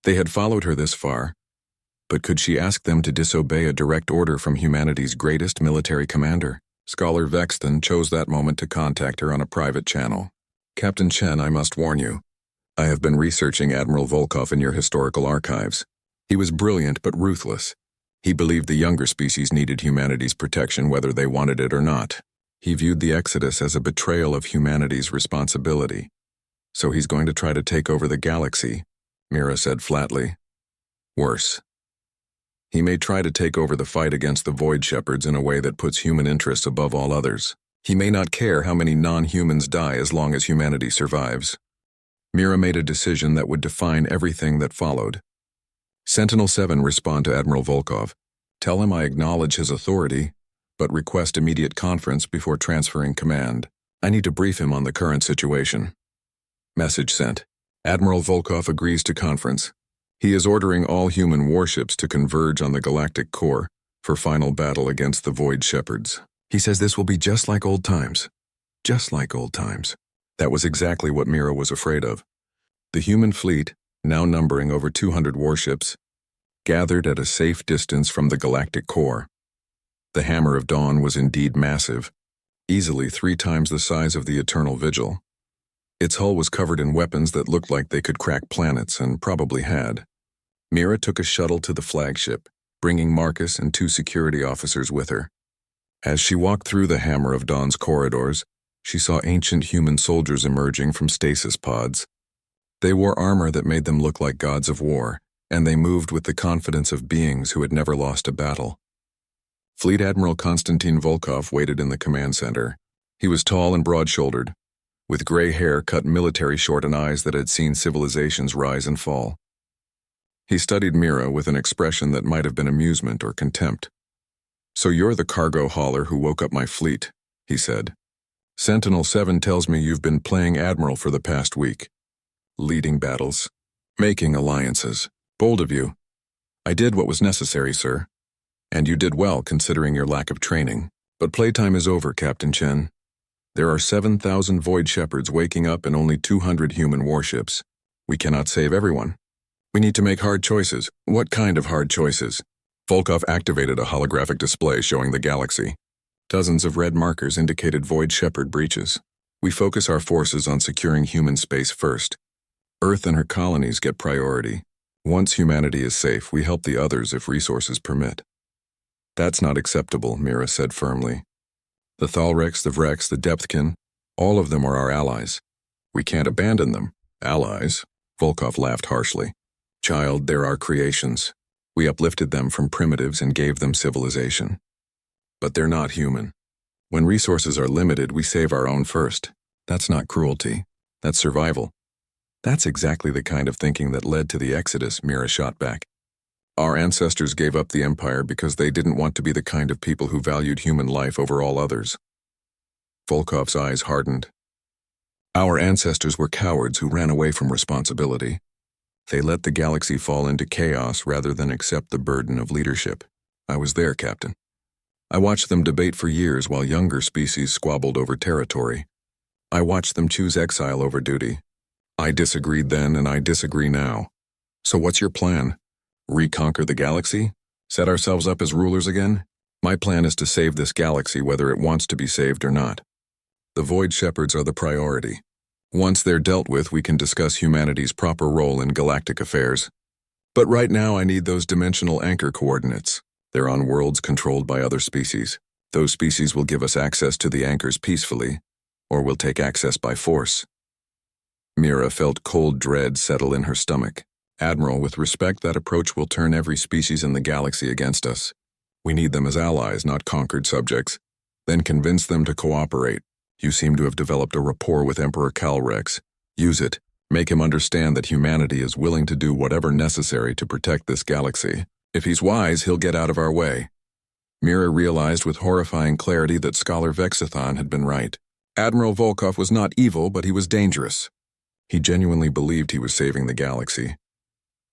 They had followed her this far, but could she ask them to disobey a direct order from humanity's greatest military commander? Scholar Vexton chose that moment to contact her on a private channel. "Captain Chen, I must warn you. I have been researching Admiral Volkov in your historical archives. He was brilliant but ruthless. He believed the younger species needed humanity's protection whether they wanted it or not. He viewed the Exodus as a betrayal of humanity's responsibility. So he's going to try to take over the galaxy," Mira said flatly. "Worse. He may try to take over the fight against the Void Shepherds in a way that puts human interests above all others. He may not care how many non-humans die as long as humanity survives." Mira made a decision that would define everything that followed. Sentinel-7, respond to Admiral Volkov. Tell him I acknowledge his authority, but request immediate conference before transferring command. I need to brief him on the current situation. Message sent. Admiral Volkov agrees to conference. He is ordering all human warships to converge on the galactic core for final battle against the Void Shepherds. He says this will be just like old times. Just like old times. That was exactly what Mira was afraid of. The human fleet, now numbering over 200 warships, gathered at a safe distance from the galactic core. The Hammer of Dawn was indeed massive, easily 3 times the size of the Eternal Vigil. Its hull was covered in weapons that looked like they could crack planets, and probably had. Mira took a shuttle to the flagship, bringing Marcus and 2 security officers with her. As she walked through the Hammer of Dawn's corridors, she saw ancient human soldiers emerging from stasis pods. They wore armor that made them look like gods of war, and they moved with the confidence of beings who had never lost a battle. Fleet Admiral Konstantin Volkov waited in the command center. He was tall and broad-shouldered, with gray hair cut military short and eyes that had seen civilizations rise and fall. He studied Mira with an expression that might have been amusement or contempt. "So you're the cargo hauler who woke up my fleet," he said. "Sentinel-7 tells me you've been playing Admiral for the past week. Leading battles. Making alliances. Bold of you. I did what was necessary, sir. And you did well considering your lack of training. But playtime is over, Captain Chen. There are 7,000 Void Shepherds waking up and only 200 human warships. We cannot save everyone. We need to make hard choices." "What kind of hard choices?" Volkov activated a holographic display showing the galaxy. Dozens of red markers indicated Void Shepherd breaches. "We focus our forces on securing human space first. Earth and her colonies get priority. Once humanity is safe, we help the others if resources permit." "That's not acceptable," Mira said firmly. "The Thalrex, the Vrex, the Depthkin, all of them are our allies. We can't abandon them." "Allies?" Volkov laughed harshly. "Child, they're our creations. We uplifted them from primitives and gave them civilization. But they're not human. When resources are limited, we save our own first. That's not cruelty. That's survival." "That's exactly the kind of thinking that led to the Exodus," Mira shot back. "Our ancestors gave up the Empire because they didn't want to be the kind of people who valued human life over all others." Volkov's eyes hardened. "Our ancestors were cowards who ran away from responsibility. They let the galaxy fall into chaos rather than accept the burden of leadership. I was there, Captain. I watched them debate for years while younger species squabbled over territory. I watched them choose exile over duty. I disagreed then and I disagree now. So what's your plan? Reconquer the galaxy? Set ourselves up as rulers again? My plan is to save this galaxy whether it wants to be saved or not. The Void Shepherds are the priority. Once they're dealt with, we can discuss humanity's proper role in galactic affairs. But right now I need those dimensional anchor coordinates. They're on worlds controlled by other species. Those species will give us access to the anchors peacefully, or will take access by force." Mira felt cold dread settle in her stomach. "Admiral, with respect, that approach will turn every species in the galaxy against us. We need them as allies, not conquered subjects. Then convince them to cooperate. You seem to have developed a rapport with Emperor Calrex. Use it. Make him understand that humanity is willing to do whatever necessary to protect this galaxy. If he's wise, he'll get out of our way." Mira realized with horrifying clarity that Scholar Vexathon had been right. Admiral Volkov was not evil, but he was dangerous. He genuinely believed he was saving the galaxy.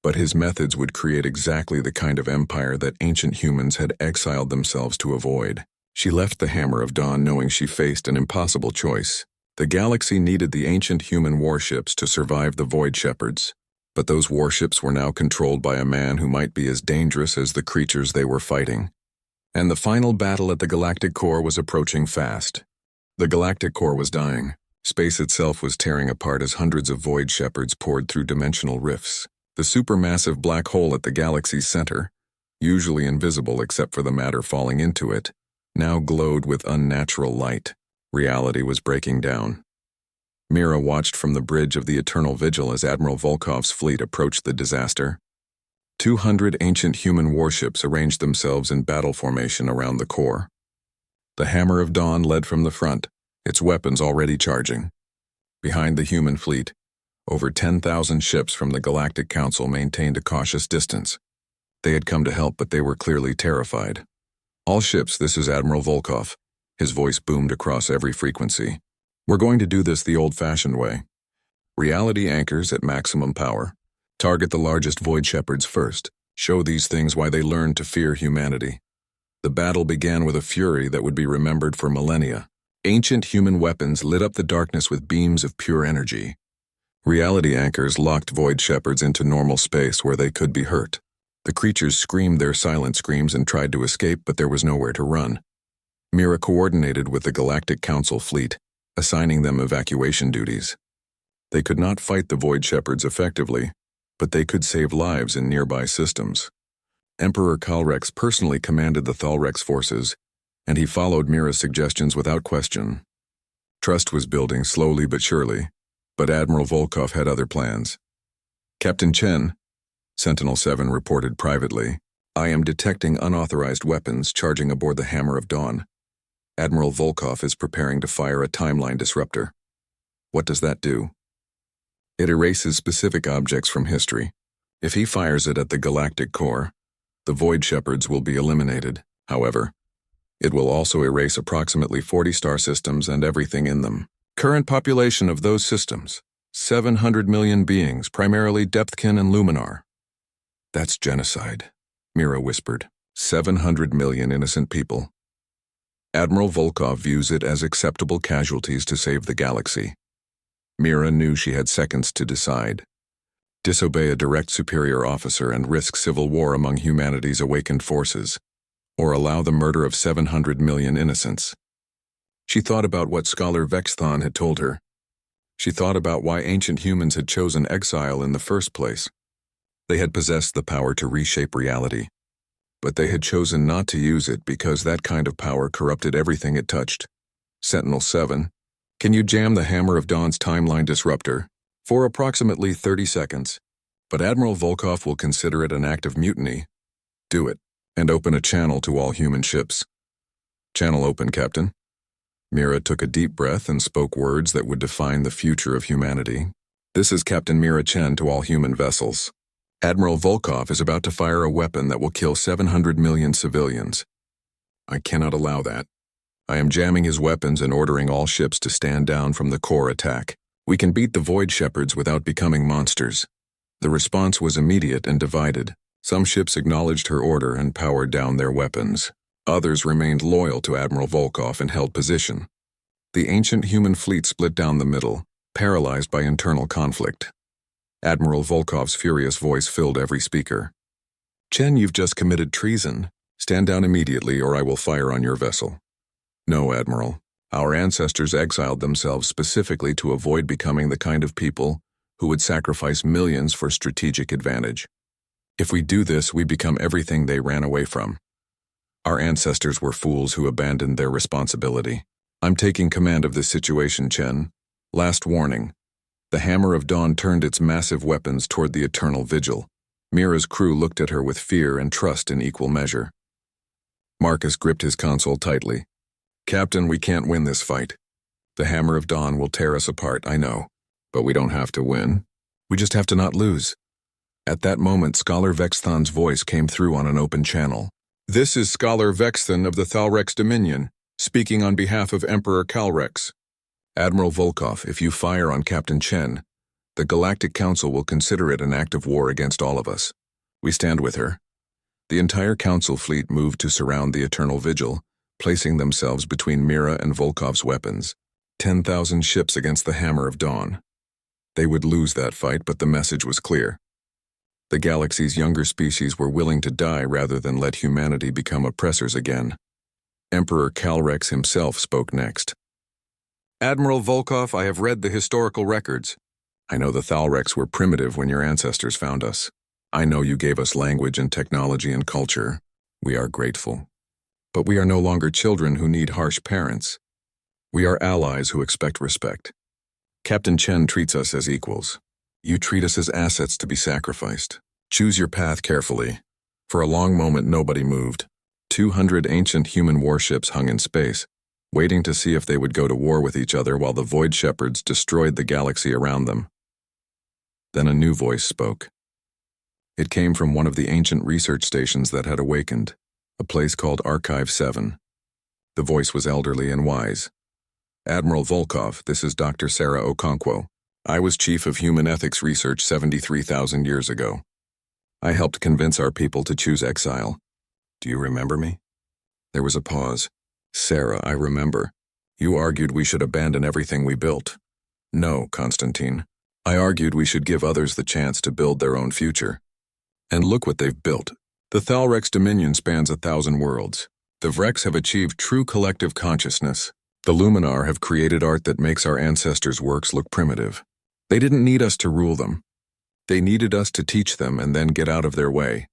But his methods would create exactly the kind of empire that ancient humans had exiled themselves to avoid. She left the Hammer of Dawn knowing she faced an impossible choice. The galaxy needed the ancient human warships to survive the Void Shepherds. But those warships were now controlled by a man who might be as dangerous as the creatures they were fighting. And the final battle at the galactic core was approaching fast. The galactic core was dying. Space itself was tearing apart as hundreds of Void Shepherds poured through dimensional rifts. The supermassive black hole at the galaxy's center, usually invisible except for the matter falling into it, now glowed with unnatural light. Reality was breaking down. Mira watched from the bridge of the Eternal Vigil as Admiral Volkov's fleet approached the disaster. 200 ancient human warships arranged themselves in battle formation around the core. The Hammer of Dawn led from the front, its weapons already charging. Behind the human fleet, over 10,000 ships from the Galactic Council maintained a cautious distance. They had come to help, but they were clearly terrified. "All ships, this is Admiral Volkov." His voice boomed across every frequency. "We're going to do this the old-fashioned way. Reality anchors at maximum power. Target the largest Void Shepherds first. Show these things why they learned to fear humanity." The battle began with a fury that would be remembered for millennia. Ancient human weapons lit up the darkness with beams of pure energy. Reality anchors locked Void Shepherds into normal space where they could be hurt. The creatures screamed their silent screams and tried to escape, but there was nowhere to run. Mira coordinated with the Galactic Council fleet, assigning them evacuation duties. They could not fight the Void Shepherds effectively, but they could save lives in nearby systems. Emperor Calrex personally commanded the Thalrex forces, and he followed Mira's suggestions without question. Trust was building slowly but surely, but Admiral Volkov had other plans. "Captain Chen," Sentinel-7 reported privately, I am detecting unauthorized weapons charging aboard the Hammer of Dawn. Admiral Volkov is preparing to fire a timeline disruptor. What does that do? It erases specific objects from history. If he fires it at the galactic core, the Void Shepherds will be eliminated. However, it will also erase approximately 40 star systems and everything in them. Current population of those systems, 700 million beings, primarily Depthkin and Luminar. That's genocide, Mira whispered. 700 million innocent people. Admiral Volkov views it as acceptable casualties to save the galaxy. Mira knew she had seconds to decide. Disobey a direct superior officer and risk civil war among humanity's awakened forces, or allow the murder of 700 million innocents. She thought about what Scholar Vexthon had told her. She thought about why ancient humans had chosen exile in the first place. They had possessed the power to reshape reality, but they had chosen not to use it because that kind of power corrupted everything it touched. Sentinel-7, can you jam the Hammer of Dawn's timeline disruptor? For approximately 30 seconds, but Admiral Volkov will consider it an act of mutiny. Do it, and open a channel to all human ships. Channel open, Captain. Mira took a deep breath and spoke words that would define the future of humanity. This is Captain Mira Chen to all human vessels. Admiral Volkov is about to fire a weapon that will kill 700 million civilians. I cannot allow that. I am jamming his weapons and ordering all ships to stand down from the core attack. We can beat the Void Shepherds without becoming monsters. The response was immediate and divided. Some ships acknowledged her order and powered down their weapons. Others remained loyal to Admiral Volkov and held position. The ancient human fleet split down the middle, paralyzed by internal conflict. Admiral Volkov's furious voice filled every speaker. Chen, you've just committed treason. Stand down immediately or I will fire on your vessel. No, Admiral. Our ancestors exiled themselves specifically to avoid becoming the kind of people who would sacrifice millions for strategic advantage. If we do this, we become everything they ran away from. Our ancestors were fools who abandoned their responsibility. I'm taking command of this situation, Chen. Last warning. The Hammer of Dawn turned its massive weapons toward the Eternal Vigil. Mira's crew looked at her with fear and trust in equal measure. Marcus gripped his console tightly. Captain, we can't win this fight. The Hammer of Dawn will tear us apart, I know. But we don't have to win. We just have to not lose. At that moment, Scholar Vexthon's voice came through on an open channel. This is Scholar Vexthon of the Thalrex Dominion, speaking on behalf of Emperor Calrex. Admiral Volkov, if you fire on Captain Chen, the Galactic Council will consider it an act of war against all of us. We stand with her. The entire Council fleet moved to surround the Eternal Vigil, placing themselves between Mira and Volkov's weapons. 10,000 ships against the Hammer of Dawn. They would lose that fight, but the message was clear. The galaxy's younger species were willing to die rather than let humanity become oppressors again. Emperor Calrex himself spoke next. Admiral Volkov, I have read the historical records. I know the Thalrex were primitive when your ancestors found us. I know you gave us language and technology and culture. We are grateful. But we are no longer children who need harsh parents. We are allies who expect respect. Captain Chen treats us as equals. You treat us as assets to be sacrificed. Choose your path carefully. For a long moment, nobody moved. 200 ancient human warships hung in space, waiting to see if they would go to war with each other while the Void Shepherds destroyed the galaxy around them. Then a new voice spoke. It came from one of the ancient research stations that had awakened, a place called Archive 7. The voice was elderly and wise. Admiral Volkov, this is Dr. Sarah Okonkwo. I was Chief of Human Ethics Research 73,000 years ago. I helped convince our people to choose exile. Do you remember me? There was a pause. Sarah, I remember. You argued we should abandon everything we built. No, Constantine. I argued we should give others the chance to build their own future. And look what they've built. The Thalrex Dominion spans 1,000 worlds. The Vrex have achieved true collective consciousness. The Luminar have created art that makes our ancestors' works look primitive. They didn't need us to rule them. They needed us to teach them and then get out of their way.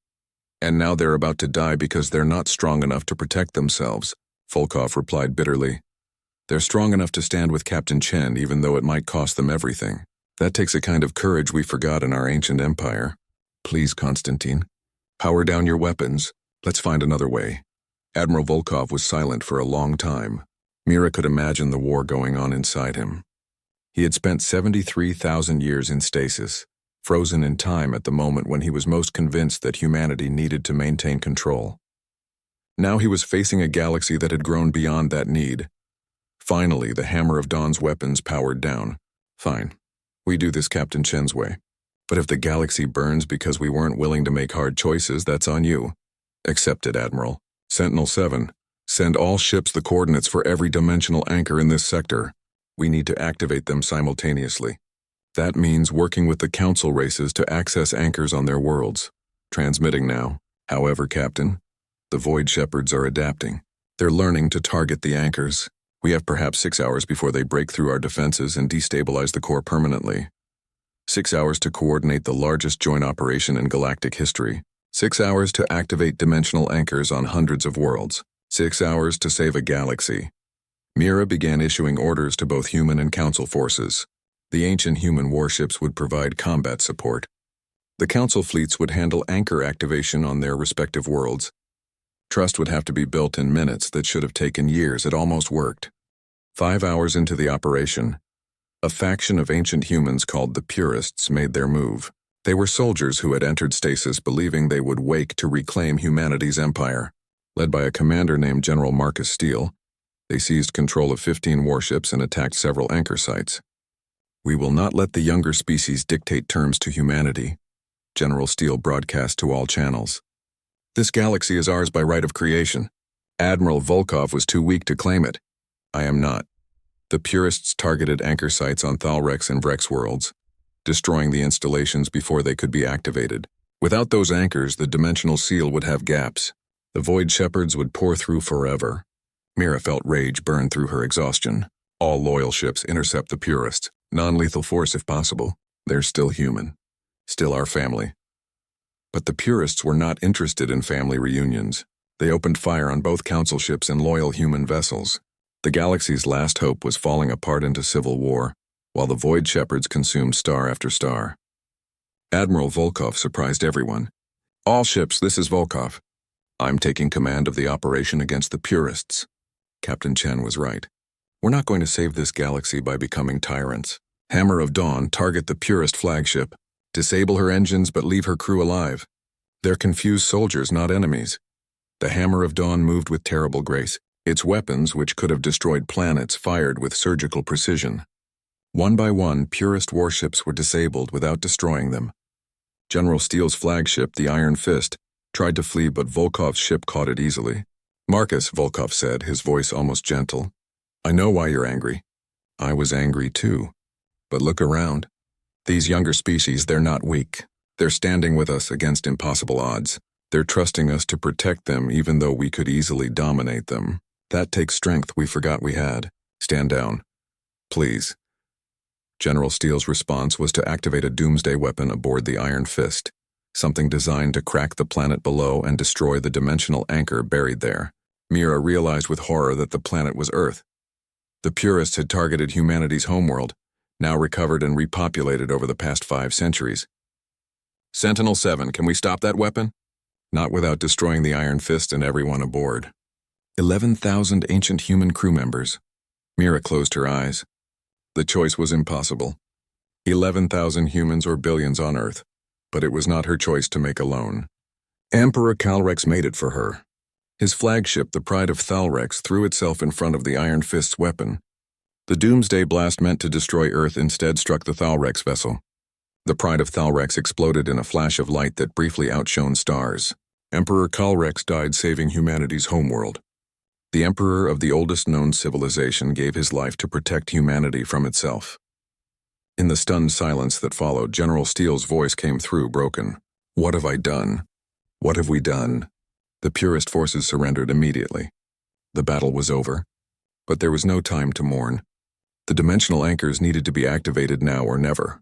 And now they're about to die because they're not strong enough to protect themselves, Volkov replied bitterly. They're strong enough to stand with Captain Chen even though it might cost them everything. That takes a kind of courage we forgot in our ancient empire. Please, Constantine. Power down your weapons. Let's find another way. Admiral Volkov was silent for a long time. Mira could imagine the war going on inside him. He had spent 73,000 years in stasis, frozen in time at the moment when he was most convinced that humanity needed to maintain control. Now he was facing a galaxy that had grown beyond that need. Finally, the Hammer of Dawn's weapons powered down. Fine. We do this Captain Chen's way. But if the galaxy burns because we weren't willing to make hard choices, that's on you. Accepted, Admiral. Sentinel-7, send all ships the coordinates for every dimensional anchor in this sector. We need to activate them simultaneously. That means working with the Council races to access anchors on their worlds. Transmitting now. However, Captain, the Void Shepherds are adapting. They're learning to target the anchors. We have perhaps 6 hours before they break through our defenses and destabilize the core permanently. 6 hours to coordinate the largest joint operation in galactic history. 6 hours to activate dimensional anchors on hundreds of worlds. 6 hours to save a galaxy. Mira began issuing orders to both human and Council forces. The ancient human warships would provide combat support. The Council fleets would handle anchor activation on their respective worlds. Trust would have to be built in minutes that should have taken years. It almost worked. 5 hours into the operation, a faction of ancient humans called the Purists made their move. They were soldiers who had entered stasis believing they would wake to reclaim humanity's empire. Led by a commander named General Marcus Steele, they seized control of 15 warships and attacked several anchor sites. We will not let the younger species dictate terms to humanity, General Steele broadcast to all channels. This galaxy is ours by right of creation. Admiral Volkov was too weak to claim it. I am not. The Purists targeted anchor sites on Thalrex and Vrex worlds, destroying the installations before they could be activated. Without those anchors, the dimensional seal would have gaps. The Void Shepherds would pour through forever. Mira felt rage burn through her exhaustion. All loyal ships intercept the Purists. Non-lethal force if possible. They're still human. Still our family. But the Purists were not interested in family reunions. They opened fire on both Council ships and loyal human vessels. The galaxy's last hope was falling apart into civil war, while the Void Shepherds consumed star after star. Admiral Volkov surprised everyone. All ships, this is Volkov. I'm taking command of the operation against the Purists. Captain Chen was right. We're not going to save this galaxy by becoming tyrants. Hammer of Dawn, target the Purist flagship. Disable her engines but leave her crew alive. They're confused soldiers, not enemies. The Hammer of Dawn moved with terrible grace. Its weapons, which could have destroyed planets, fired with surgical precision. One by one, Purist warships were disabled without destroying them. General Steele's flagship, the Iron Fist, tried to flee, but Volkov's ship caught it easily. Marcus, Volkov said, his voice almost gentle. I know why you're angry. I was angry too. But look around. These younger species, they're not weak. They're standing with us against impossible odds. They're trusting us to protect them even though we could easily dominate them. That takes strength we forgot we had. Stand down. Please. General Steele's response was to activate a doomsday weapon aboard the Iron Fist, something designed to crack the planet below and destroy the dimensional anchor buried there. Mira realized with horror that the planet was Earth. The Purists had targeted humanity's homeworld, now recovered and repopulated over the past 5 centuries. Sentinel-7, can we stop that weapon? Not without destroying the Iron Fist and everyone aboard. 11,000 ancient human crew members. Mira closed her eyes. The choice was impossible. 11,000 humans or billions on Earth, but it was not her choice to make alone. Emperor Calrex made it for her. His flagship, the Pride of Thalrex, threw itself in front of the Iron Fist's weapon. The doomsday blast meant to destroy Earth instead struck the Thalrex vessel. The Pride of Thalrex exploded in a flash of light that briefly outshone stars. Emperor Calrex died saving humanity's homeworld. The emperor of the oldest known civilization gave his life to protect humanity from itself. In the stunned silence that followed, General Steele's voice came through, broken. What have I done? What have we done? The Purist forces surrendered immediately. The battle was over, but there was no time to mourn. The dimensional anchors needed to be activated now or never.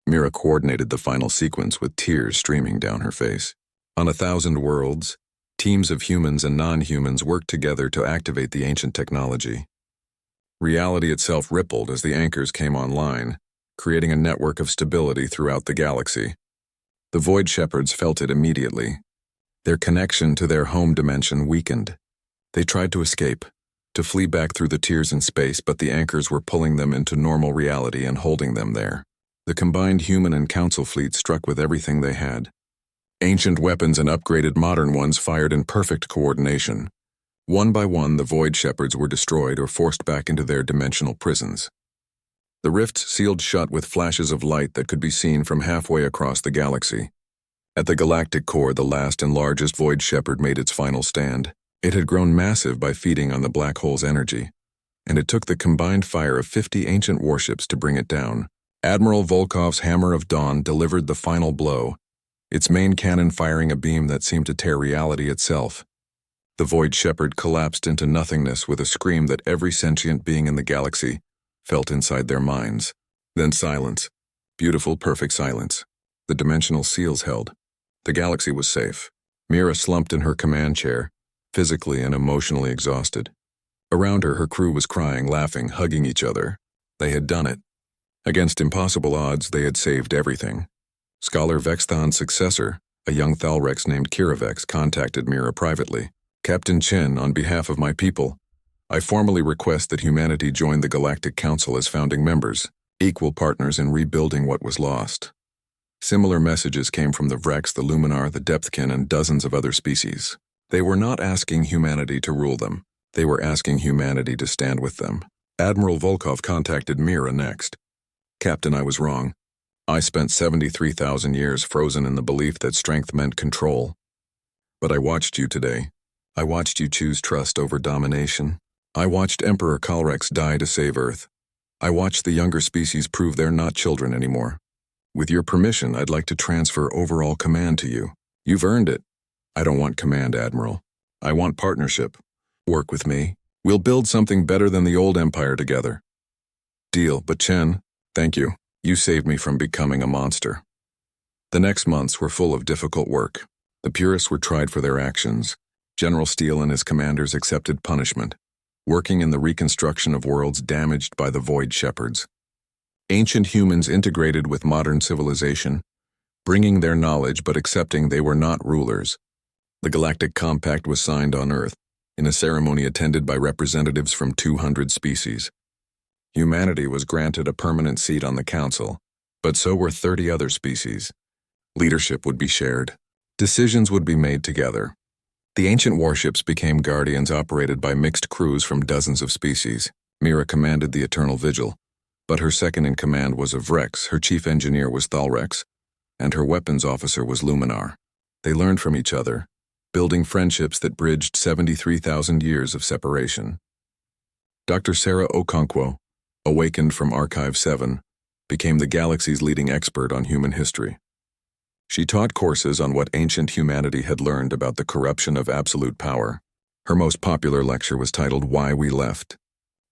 Mira coordinated the final sequence with tears streaming down her face. On 1,000 worlds, teams of humans and non-humans worked together to activate the ancient technology. Reality itself rippled as the anchors came online, creating a network of stability throughout the galaxy. The Void Shepherds felt it immediately. Their connection to their home dimension weakened. They tried to escape, to flee back through the tiers in space, but the anchors were pulling them into normal reality and holding them there. The combined human and council fleet struck with everything they had. Ancient weapons and upgraded modern ones fired in perfect coordination. One by one, the Void Shepherds were destroyed or forced back into their dimensional prisons. The rifts sealed shut with flashes of light that could be seen from halfway across the galaxy. At the galactic core, the last and largest Void Shepherd made its final stand. It had grown massive by feeding on the black hole's energy, and it took the combined fire of 50 ancient warships to bring it down. Admiral Volkov's Hammer of Dawn delivered the final blow, its main cannon firing a beam that seemed to tear reality itself. The Void Shepherd collapsed into nothingness with a scream that every sentient being in the galaxy felt inside their minds. Then silence. Beautiful, perfect silence. The dimensional seals held. The galaxy was safe. Mira slumped in her command chair, physically and emotionally exhausted. Around her, her crew was crying, laughing, hugging each other. They had done it. Against impossible odds, they had saved everything. Scholar Vexthon's successor, a young Thalrex named Kiravex, contacted Mira privately. Captain Chen, on behalf of my people, I formally request that humanity join the Galactic Council as founding members, equal partners in rebuilding what was lost. Similar messages came from the Vrex, the Luminar, the Depthkin, and dozens of other species. They were not asking humanity to rule them. They were asking humanity to stand with them. Admiral Volkov contacted Mira next. Captain, I was wrong. I spent 73,000 years frozen in the belief that strength meant control. But I watched you today. I watched you choose trust over domination. I watched Emperor Kalrex die to save Earth. I watched the younger species prove they're not children anymore. With your permission, I'd like to transfer overall command to you. You've earned it. I don't want command, Admiral. I want partnership. Work with me. We'll build something better than the old empire together. Deal, but Chen, thank you. You saved me from becoming a monster. The next months were full of difficult work. The purists were tried for their actions. General Steele and his commanders accepted punishment, working in the reconstruction of worlds damaged by the Void Shepherds. Ancient humans integrated with modern civilization, bringing their knowledge but accepting they were not rulers. The Galactic Compact was signed on Earth, in a ceremony attended by representatives from 200 species. Humanity was granted a permanent seat on the Council, but so were 30 other species. Leadership would be shared. Decisions would be made together. The ancient warships became guardians operated by mixed crews from dozens of species. Mira commanded the Eternal Vigil, but her second-in-command was a Vrex, her chief engineer was Thalrex, and her weapons officer was Luminar. They learned from each other, building friendships that bridged 73,000 years of separation. Dr. Sarah Okonkwo, awakened from Archive 7, became the galaxy's leading expert on human history. She taught courses on what ancient humanity had learned about the corruption of absolute power. Her most popular lecture was titled Why We Left,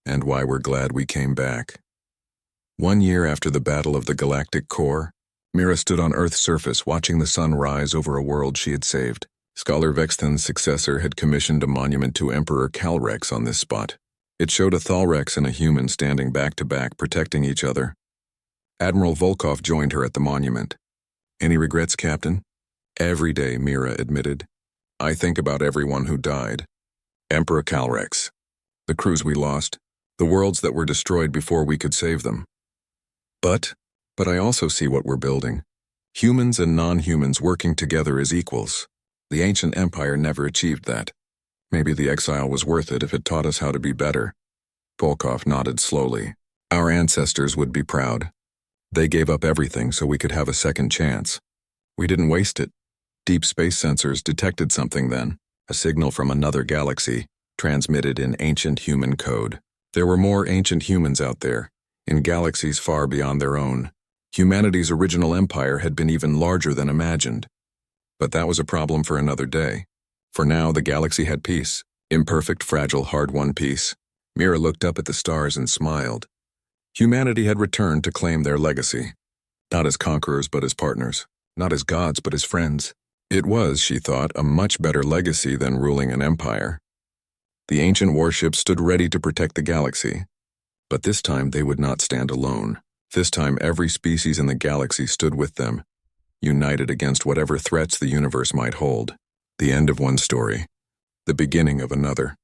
and Why We're Glad We Came Back. 1 year after the Battle of the Galactic Core, Mira stood on Earth's surface watching the sun rise over a world she had saved. Scholar Vexthon's successor had commissioned a monument to Emperor Kalrex on this spot. It showed a Thalrex and a human standing back-to-back protecting each other. Admiral Volkov joined her at the monument. Any regrets, Captain? Every day, Mira admitted. I think about everyone who died. Emperor Kalrex. The crews we lost. The worlds that were destroyed before we could save them. But I also see what we're building. Humans and non-humans working together as equals. The ancient empire never achieved that. Maybe the exile was worth it if it taught us how to be better. Volkov nodded slowly. Our ancestors would be proud. They gave up everything so we could have a second chance. We didn't waste it. Deep space sensors detected something then, a signal from another galaxy, transmitted in ancient human code. There were more ancient humans out there, in galaxies far beyond their own. Humanity's original empire had been even larger than imagined. But that was a problem for another day. For now, the galaxy had peace. Imperfect, fragile, hard-won peace. Mira looked up at the stars and smiled. Humanity had returned to claim their legacy. Not as conquerors, but as partners. Not as gods, but as friends. It was, she thought, a much better legacy than ruling an empire. The ancient warships stood ready to protect the galaxy. But this time they would not stand alone. This time every species in the galaxy stood with them, united against whatever threats the universe might hold. The end of one story, the beginning of another.